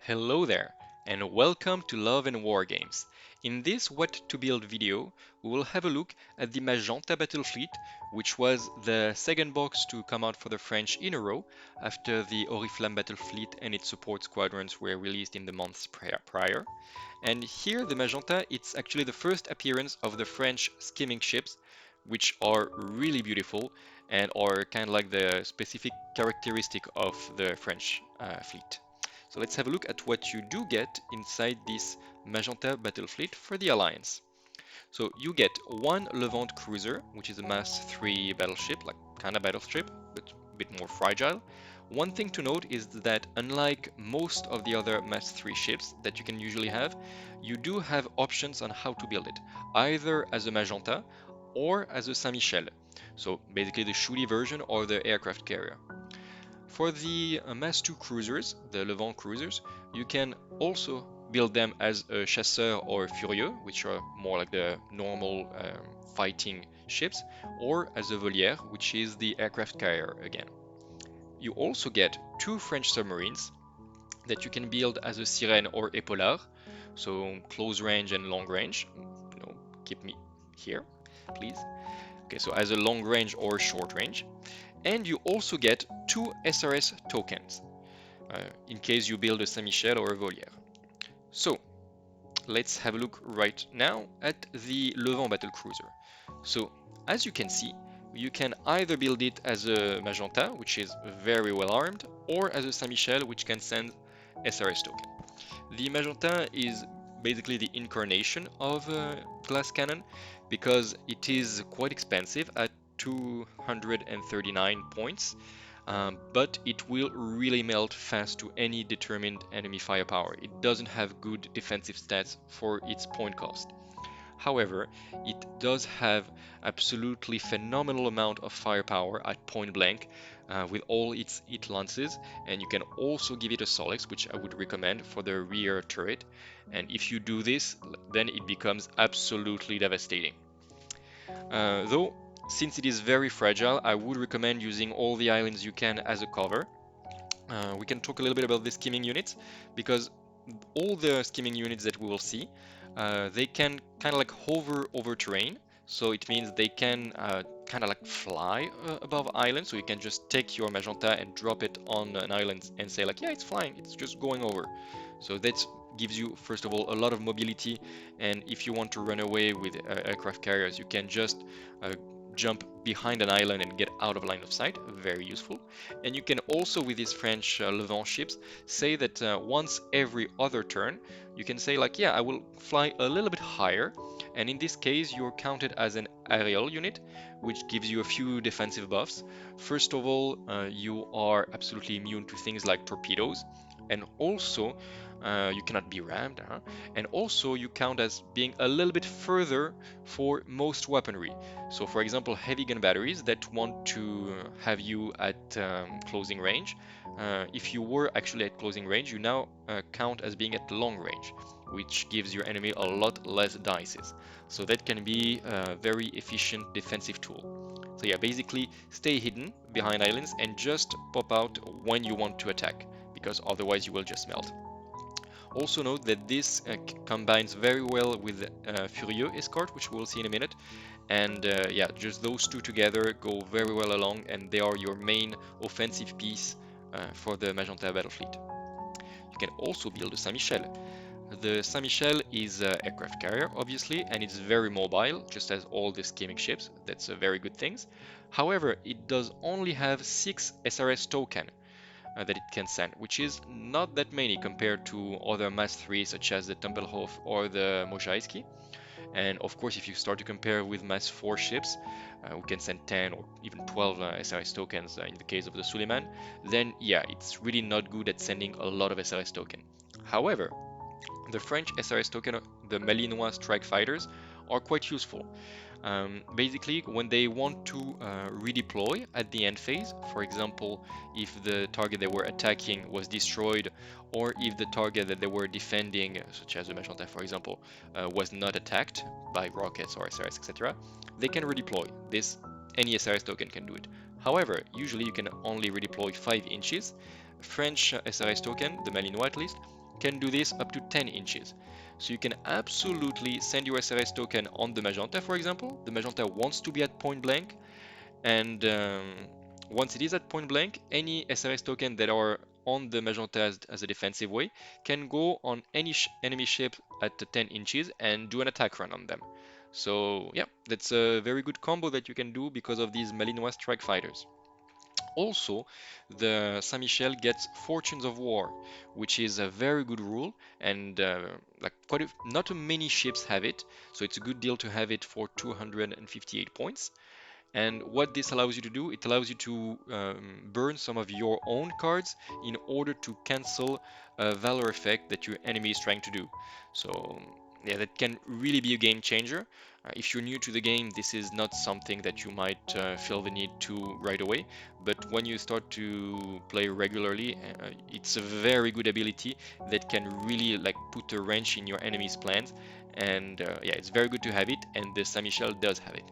Hello there, and welcome to Love and Wargames. In this What to Build video, we will have a look at the Magenta Battlefleet, which was the second box to come out for the French in a row after the Oriflamme Battlefleet and its support squadrons were released in the months prior. And here, the Magenta, it's actually the first appearance of the French skimming ships, which are really beautiful and are kind of like the specific characteristic of the French fleet. So let's have a look at what you do get inside this Magenta Battlefleet for the Alliance. So you get one Levant Cruiser, which is a Mass 3 battleship, like kind of battleship, but a bit more fragile. One thing to note is that unlike most of the other Mass 3 ships that you can usually have, you do have options on how to build it, either as a Magenta or as a Saint-Michel. So basically the shooty version or the aircraft carrier. For the Mass 2 cruisers, the Levant Cruisers, you can also build them as a Chasseur or Furieux, which are more like the normal fighting ships, or as a Volière, which is the aircraft carrier again. You also get two French submarines that you can build as a Sirène or Épaulard, so close range and long range. Keep me here, please. Okay, so as a long range or short range. And you also get two SRS tokens in case you build a Saint-Michel or a Volière. So let's have a look right now at the Levant Battlecruiser. So as you can see, you can either build it as a Magenta, which is very well armed, or as a Saint-Michel, which can send SRS token. The Magenta is basically the incarnation of glass cannon because it is quite expensive at 239 points, but it will really melt fast to any determined enemy firepower. It doesn't have good defensive stats for its point cost. However, it does have absolutely phenomenal amount of firepower at point blank with all its lances, and you can also give it a Solex, which I would recommend for the rear turret. And if you do this, then it becomes absolutely devastating. Though, since it is very fragile, I would recommend using all the islands you can as a cover. We can talk a little bit about the skimming units, because all the skimming units that we will see, they can kind of like hover over terrain. So it means they can kind of like fly above islands. So you can just take your Magenta and drop it on an island and say like, yeah, it's flying, it's just going over. So that gives you, first of all, a lot of mobility. And if you want to run away with aircraft carriers, you can just jump behind an island and get out of line of sight. Very useful. And you can also, with these French Levant ships, say that once every other turn, you can say like, yeah, I will fly a little bit higher. And in this case, you're counted as an aerial unit, which gives you a few defensive buffs. First of all, you are absolutely immune to things like torpedoes. And also, you cannot be rammed, and also you count as being a little bit further for most weaponry. So for example, heavy gun batteries that want to have you at closing range, if you were actually at closing range, you now count as being at long range, which gives your enemy a lot less dices. So that can be a very efficient defensive tool. So yeah, basically stay hidden behind islands and just pop out when you want to attack, because otherwise you will just melt. Also note that this combines very well with Furieux Escort, which we'll see in a minute. And yeah, just those two together go very well along, and they are your main offensive piece for the Magenta Battlefleet. You can also build a Saint-Michel. The Saint-Michel is an aircraft carrier, obviously, and it's very mobile, just as all the skimming ships. That's a very good thing. However, it does only have 6 SRS token that it can send, which is not that many compared to other Mass 3 such as the Tempelhof or the Mojaiski. And of course, if you start to compare with Mass 4 ships, we can send 10 or even 12 SRS tokens in the case of the Suleiman, then yeah, it's really not good at sending a lot of SRS token. However, the French SRS token, the Malinois strike fighters, are quite useful. Basically, when they want to redeploy at the end phase, for example, if the target they were attacking was destroyed, or if the target that they were defending, such as the Magenta for example, was not attacked by rockets or SRS, etc., they can redeploy. This, any SRS token can do it. However, usually you can only redeploy 5 inches. French SRS token, the Malinois at least, can do this up to 10 inches. So you can absolutely send your SRS token on the Magenta, for example. The Magenta wants to be at point blank, and once it is at point blank, any SRS token that are on the Magenta as a defensive way can go on any enemy ship at 10 inches and do an attack run on them. So yeah, that's a very good combo that you can do because of these Malinois strike fighters. Also, the Saint Michel gets Fortunes of War, which is a very good rule, and like not many ships have it, so it's a good deal to have it for 258 points. And what this allows you to do, it allows you to burn some of your own cards in order to cancel a valor effect that your enemy is trying to do. So yeah, that can really be a game changer. If you're new to the game, this is not something that you might feel the need to right away. But when you start to play regularly, it's a very good ability that can really like put a wrench in your enemy's plans. And yeah, it's very good to have it, and the Saint Michel does have it.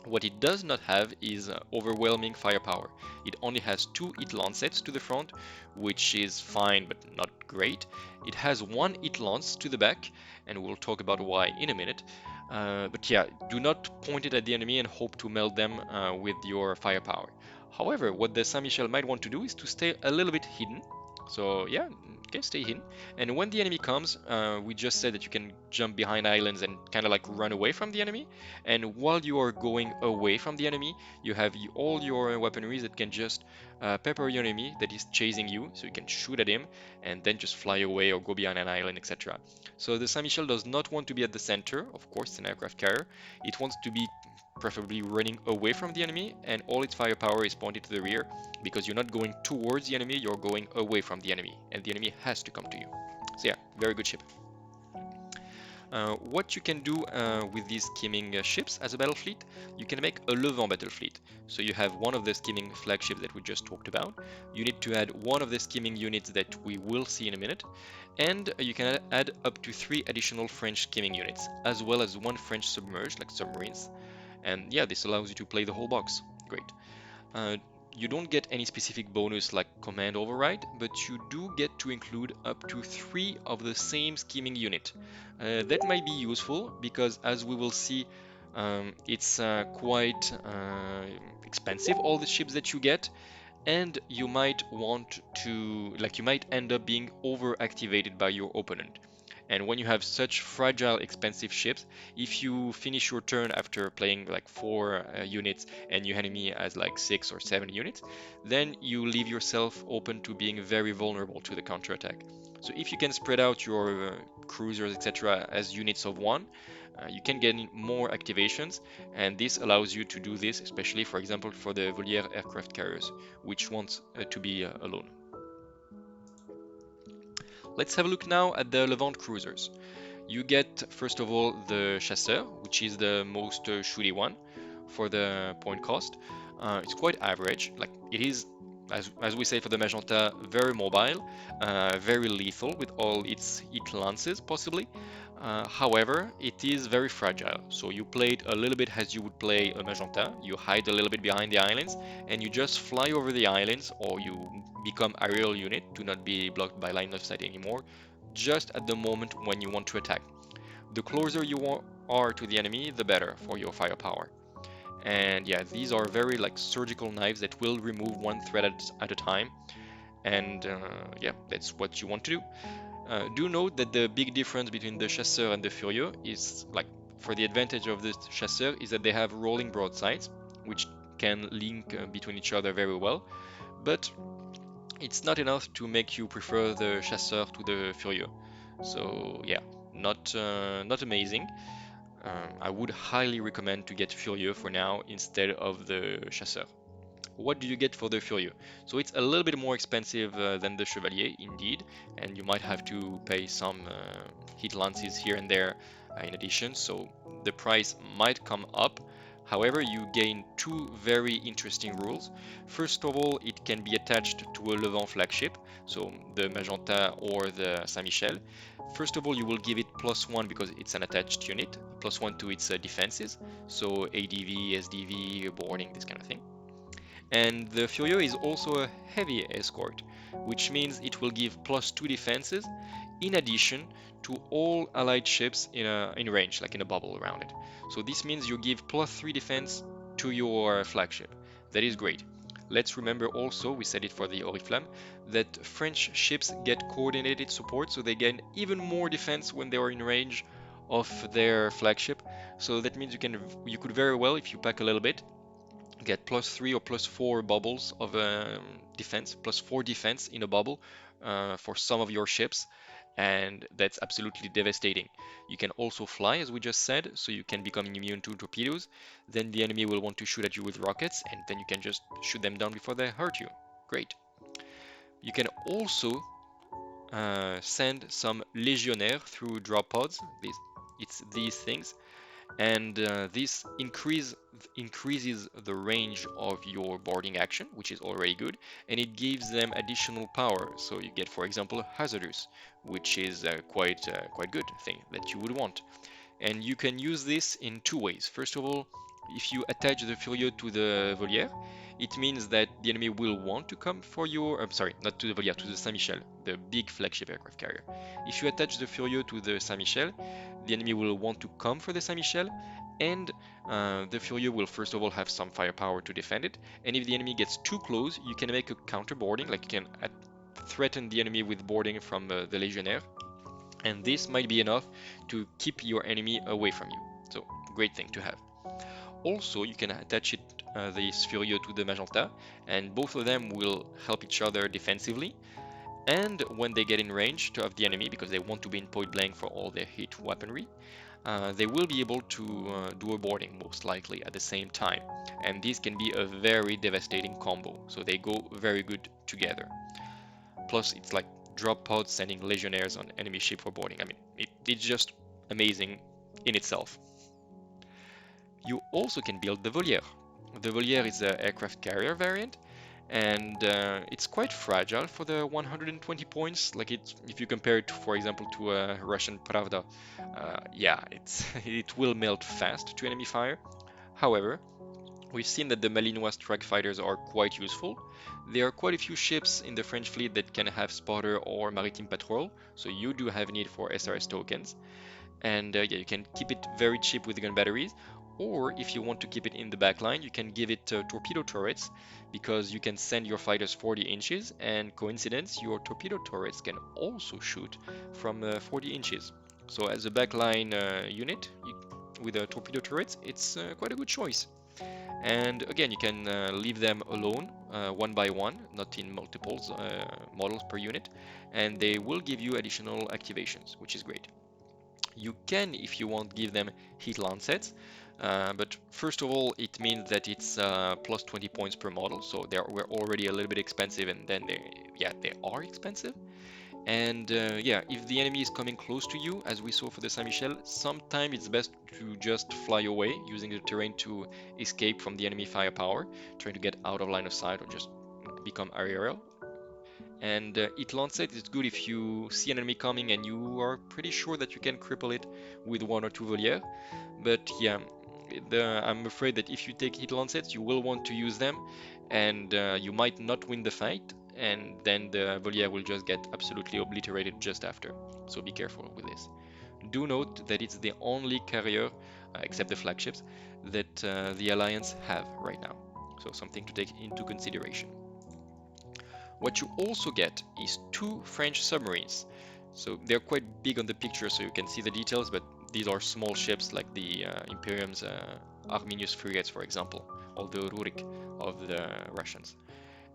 What it does not have is overwhelming firepower. It only has 2 hit lancets to the front, which is fine but not great. It has 1 hit lance to the back, and we'll talk about why in a minute. But yeah, do not point it at the enemy and hope to melt them with your firepower. However, what the Saint Michel might want to do is to stay a little bit hidden. So yeah, okay, stay hidden. And when the enemy comes, we just said that you can jump behind islands and kind of like run away from the enemy. And while you are going away from the enemy, you have all your weaponry that can just pepper your enemy that is chasing you, so you can shoot at him and then just fly away or go behind an island, etc. So the Saint Michel does not want to be at the center, of course, it's an aircraft carrier. It wants to be preferably running away from the enemy, and all its firepower is pointed to the rear because you're not going towards the enemy, you're going away from the enemy, and the enemy has to come to you. So yeah, very good ship. What you can do with these skimming ships as a battle fleet, you can make a Levant Battlefleet. So you have one of the skimming flagships that we just talked about. You need to add one of the skimming units that we will see in a minute. And you can add up to 3 additional French skimming units, as well as 1 French submerged, like submarines. And yeah, this allows you to play the whole box. Great. Uh, you don't get any specific bonus like command override, but you do get to include up to 3 of the same skimming unit. That might be useful because, as we will see, it's quite expensive, all the ships that you get, and you might want to, like, you might end up being overactivated by your opponent. And when you have such fragile, expensive ships, if you finish your turn after playing like 4 units and your enemy has like 6 or 7 units, then you leave yourself open to being very vulnerable to the counterattack. So if you can spread out your cruisers, etc., as units of 1, you can get more activations, and this allows you to do this, especially, for example, for the Voliere aircraft carriers, which want to be alone. Let's have a look now at the Levant Cruisers. You get, first of all, the Chasseur, which is the most shooty one for the point cost. It's quite average, like it is, as we say for the Magenta, very mobile, very lethal with all its lances possibly. However, it is very fragile, so you play it a little bit as you would play a Magenta. You hide a little bit behind the islands, and you just fly over the islands, or you become aerial unit to not be blocked by line of sight anymore, just at the moment when you want to attack. The closer you are to the enemy, the better for your firepower. And yeah, these are very like surgical knives that will remove 1 threat at a time. And yeah, that's what you want to do. Do note that the big difference between the Chasseur and the Furieux is, like, for the advantage of the Chasseur is that they have rolling broadsides, which can link between each other very well, but it's not enough to make you prefer the Chasseur to the Furieux. So yeah, not amazing. I would highly recommend to get Furieux for now instead of the Chasseur. What do you get for the Furieux? So it's a little bit more expensive than the Chevalier, indeed, and you might have to pay some hit lances here and there in addition, so the price might come up. However, you gain 2 very interesting rules. First of all, it can be attached to a Levant flagship, so the Magenta or the Saint Michel. First of all, you will give it +1 because it's an attached unit, +1 to its defenses, so ADV, SDV, boarding, this kind of thing. And the Furio is also a heavy escort, which means it will give +2 defenses in addition to all allied ships in range, like in a bubble around it. So this means you give +3 defense to your flagship. That is great. Let's remember also, we said it for the Oriflamme, that French ships get coordinated support, so they gain even more defense when they are in range of their flagship. So that means you could very well, if you pack a little bit, get +3 or +4 bubbles of defense, +4 defense in a bubble for some of your ships, and that's absolutely devastating. You can also fly, as we just said, so you can become immune to torpedoes. Then the enemy will want to shoot at you with rockets, and then you can just shoot them down before they hurt you. Great. You can also send some legionnaire through drop pods. It's these things, and this increases the range of your boarding action, which is already good, and it gives them additional power. So you get, for example, hazardous, which is quite good thing that you would want. And you can use this in two ways. First of all, if you attach the Furieux to the Volière, it means that the enemy will want to come for your, I'm sorry, not to the Volière, to the Saint-Michel, the big flagship aircraft carrier. If you attach the Furieux to the Saint-Michel, the enemy will want to come for the Saint-Michel, and the Furieux will first of all have some firepower to defend it. And if the enemy gets too close, you can make a counter boarding, like you can threaten the enemy with boarding from the Legionnaire, and this might be enough to keep your enemy away from you. So, great thing to have. Also, you can attach this Furieux to the Magenta, and both of them will help each other defensively. And when they get in range of the enemy, because they want to be in point blank for all their hit weaponry, they will be able to do a boarding most likely at the same time. And this can be a very devastating combo, so they go very good together. Plus, it's like drop pods sending legionnaires on enemy ship for boarding. I mean, it's just amazing in itself. You also can build the Volière. The Volière is an aircraft carrier variant, and it's quite fragile for the 120 points. Like if you compare it, for example, to a Russian Pravda, yeah, it will melt fast to enemy fire. However, we've seen that the Malinois strike fighters are quite useful. There are quite a few ships in the French fleet that can have spotter or maritime patrol, so you do have need for SRS tokens. And yeah, you can keep it very cheap with gun batteries, or if you want to keep it in the back line, you can give it torpedo turrets, because you can send your fighters 40 inches, and coincidence, your torpedo turrets can also shoot from 40 inches. So as a backline unit with torpedo turrets, it's quite a good choice. And again, you can leave them alone, one by one, not in multiples models per unit, and they will give you additional activations, which is great. You can, if you want, give them heat lancets, but first of all, it means that it's plus 20 points per model, so we're already a little bit expensive, and then they are expensive. And yeah, if the enemy is coming close to you, as we saw for the Saint-Michel, sometimes it's best to just fly away, using the terrain to escape from the enemy firepower, trying to get out of line of sight or just become aerial. And it lancet is good if you see an enemy coming and you are pretty sure that you can cripple it with one or two Voliere. But yeah, I'm afraid that if you take hit lancets, you will want to use them, and you might not win the fight, and then the Voliere will just get absolutely obliterated just after. So be careful with this. Do note that it's the only carrier, except the flagships, that the Alliance have right now. So something to take into consideration. What you also get is two French submarines. So they're quite big on the picture, so you can see the details, but these are small ships like the Imperium's Arminius frigates, for example, or the Rurik of the Russians.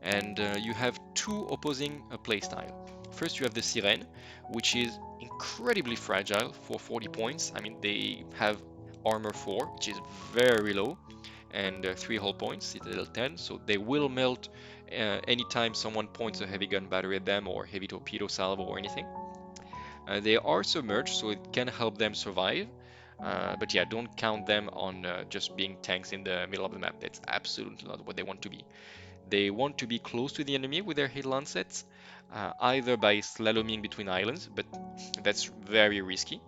And you have two opposing playstyle. First, you have the Sirene, which is incredibly fragile for 40 points. I mean, they have armor 4, which is very low, and 3 hull points, Citadel 10, so they will melt anytime someone points a heavy gun battery at them or heavy torpedo salvo or anything. They are submerged, so it can help them survive. But yeah, don't count them on just being tanks in the middle of the map. That's absolutely not what they want to be. They want to be close to the enemy with their hit lancets, either by slaloming between islands, but that's very risky.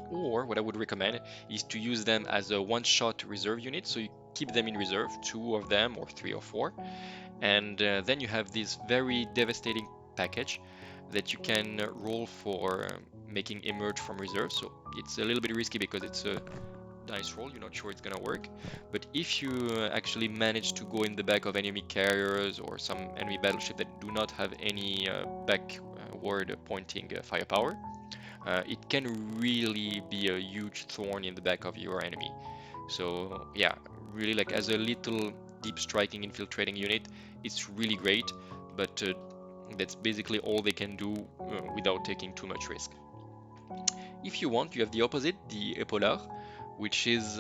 Or what I would recommend is to use them as a one-shot reserve unit, so you keep them in reserve, 2 of them or 3 or 4, and then you have this very devastating package that you can roll for making emerge from reserve. So it's a little bit risky because it's a dice roll, you're not sure it's gonna work, but if you actually manage to go in the back of enemy carriers or some enemy battleship that do not have any backward pointing firepower, it can really be a huge thorn in the back of your enemy. So yeah, really, like, as a little deep striking infiltrating unit, it's really great, but that's basically all they can do without taking too much risk. If you want, you have the opposite, the Epolar, which is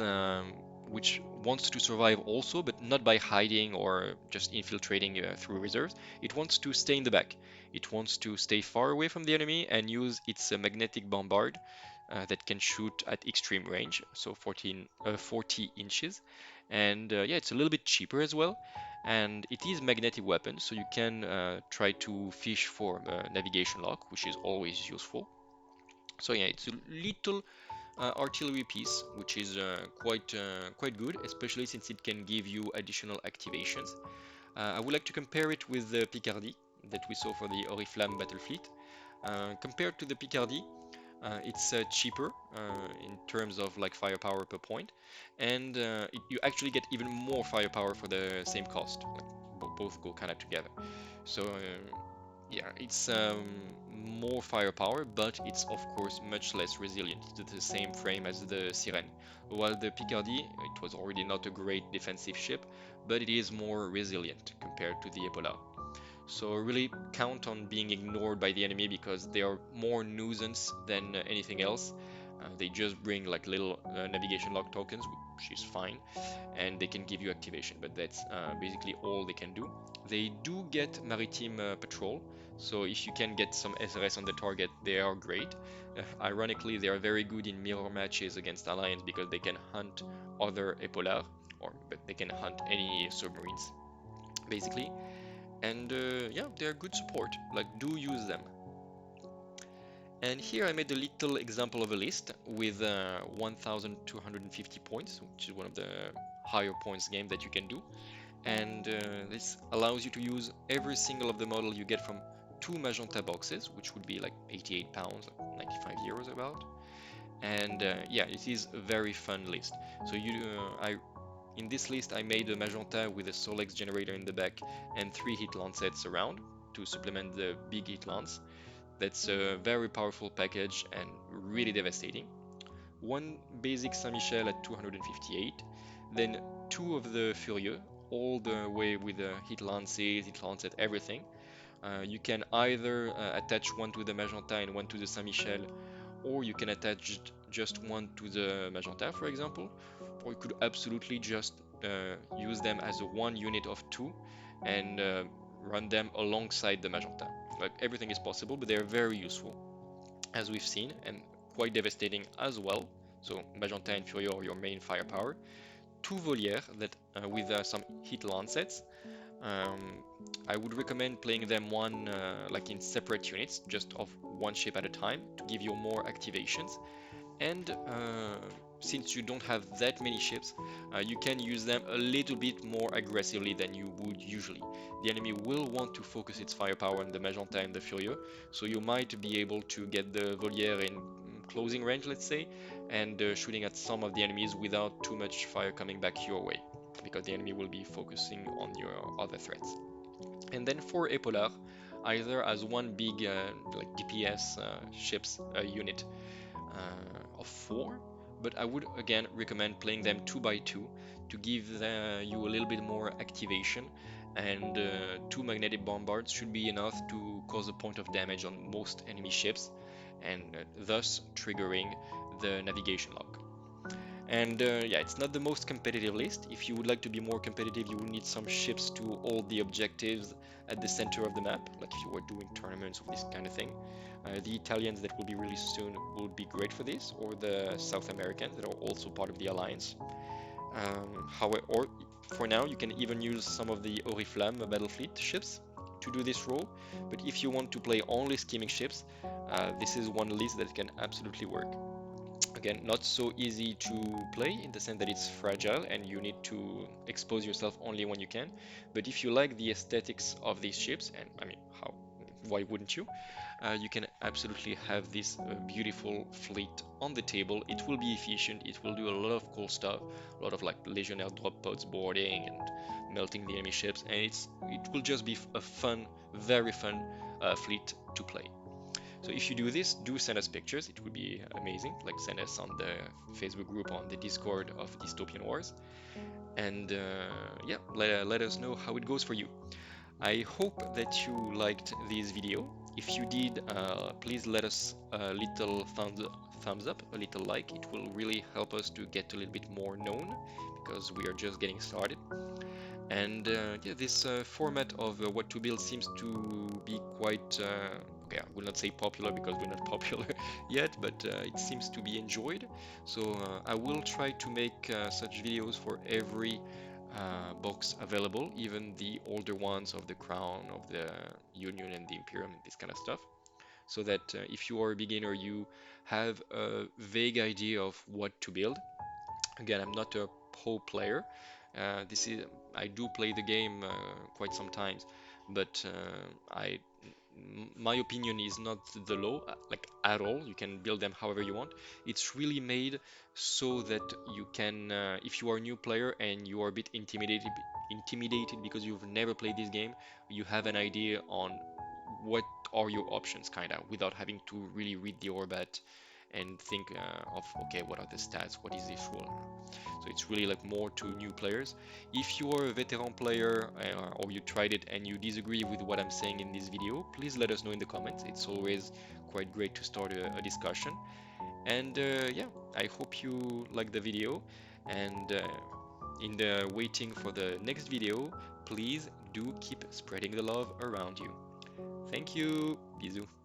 which wants to survive also, but not by hiding or just infiltrating through reserves. It wants to stay in the back. It wants to stay far away from the enemy and use its magnetic bombard that can shoot at extreme range, so 40 inches. And yeah, it's a little bit cheaper as well. And it is magnetic weapon, so you can try to fish for navigation lock, which is always useful. So yeah, it's a little artillery piece, which is quite good, especially since it can give you additional activations. I would like to compare it with the Picardy that we saw for the Oriflamme Battlefleet. Compared to the Picardy, it's cheaper in terms of like firepower per point, and you actually get even more firepower for the same cost. Like, both go kind of together. So yeah, it's more firepower, but it's of course much less resilient to the same frame as the Sirène. While the Picardy, it was already not a great defensive ship, but it is more resilient compared to the Ebola. So really count on being ignored by the enemy because they are more nuisance than anything else. They just bring like little navigation lock tokens, which is fine, and they can give you activation, but that's basically all they can do. They do get maritime patrol, so if you can get some SRS on the target, they are great. Ironically, they are very good in mirror matches against Alliance because they can hunt other Epolar, but they can hunt any submarines, basically. And yeah, they're good support, like, do use them. And here I made a little example of a list with 1250 points, which is one of the higher points game that you can do. And this allows you to use every single of the model you get from 2 Magenta boxes, which would be like 88 pounds, 95 euros about. And yeah, it is a very fun list. So in this list I made a Magenta with a Solex generator in the back and 3 hit lancets around to supplement the big hit lance. That's a very powerful package and really devastating. One basic Saint-Michel at 258, then 2 of the Furieux, all the way with the hit lances, hit lancet, everything. You can either attach one to the Magenta and one to the Saint-Michel, or you can attach just one to the Magenta, for example, or you could absolutely just use them as a one unit of 2 and run them alongside the Magenta. Like, everything is possible, but they're very useful, as we've seen, and quite devastating as well. So Magenta and Fury are your main firepower. 2 Volières that with some hit lancets. I would recommend playing them one like in separate units, just of one ship at a time, to give you more activations. And since you don't have that many ships, you can use them a little bit more aggressively than you would usually. The enemy will want to focus its firepower on the Magenta and the Furieux, so you might be able to get the Volière in closing range, let's say, and shooting at some of the enemies without too much fire coming back your way, because the enemy will be focusing on your other threats. And then for Epolar, either as one big like DPS ships unit of 4, but I would again recommend playing them 2 by 2 to give you a little bit more activation, and 2 magnetic bombards should be enough to cause a point of damage on most enemy ships, and thus triggering the navigation lock. And yeah, it's not the most competitive list. If you would like to be more competitive, you will need some ships to hold the objectives at the center of the map, like if you were doing tournaments or this kind of thing. The Italians that will be released soon will be great for this, or the South Americans that are also part of the Alliance. However, or for now, you can even use some of the Oriflamme Battlefleet ships to do this role. But if you want to play only skimming ships, this is one list that can absolutely work. Again, not so easy to play in the sense that it's fragile and you need to expose yourself only when you can. But if you like the aesthetics of these ships, and I mean, why wouldn't you? You can absolutely have this beautiful fleet on the table. It will be efficient. It will do a lot of cool stuff, a lot of like legionnaire drop pods boarding and melting the enemy ships, and it will just be a fun, very fun fleet to play. So if you do this, do send us pictures. It would be amazing. Like send us on the Facebook group, on the Discord of Dystopian Wars, and yeah, let us know how it goes for you. I hope that you liked this video. If you did, please let us a little thumbs up, a little like. It will really help us to get a little bit more known because we are just getting started. And yeah, this format of what to build seems to be quite, okay, I will not say popular because we're not popular yet, but it seems to be enjoyed. So I will try to make such videos for every box available, even the older ones of the Crown, of the Union and the Imperium, this kind of stuff. So that if you are a beginner, you have a vague idea of what to build. Again, I'm not a pro player. This is I do play the game quite sometimes, but my opinion is not the law, like at all. You can build them however you want. It's really made so that you can, if you are a new player and you are a bit intimidated because you've never played this game, you have an idea on what are your options, kind of, without having to really read the Orbat and think of, okay, what are the stats? What is this rule? So it's really like more to new players. If you are a veteran player or you tried it and you disagree with what I'm saying in this video, please let us know in the comments. It's always quite great to start a discussion. And yeah, I hope you like the video. And in the waiting for the next video, please do keep spreading the love around you. Thank you. Bisous.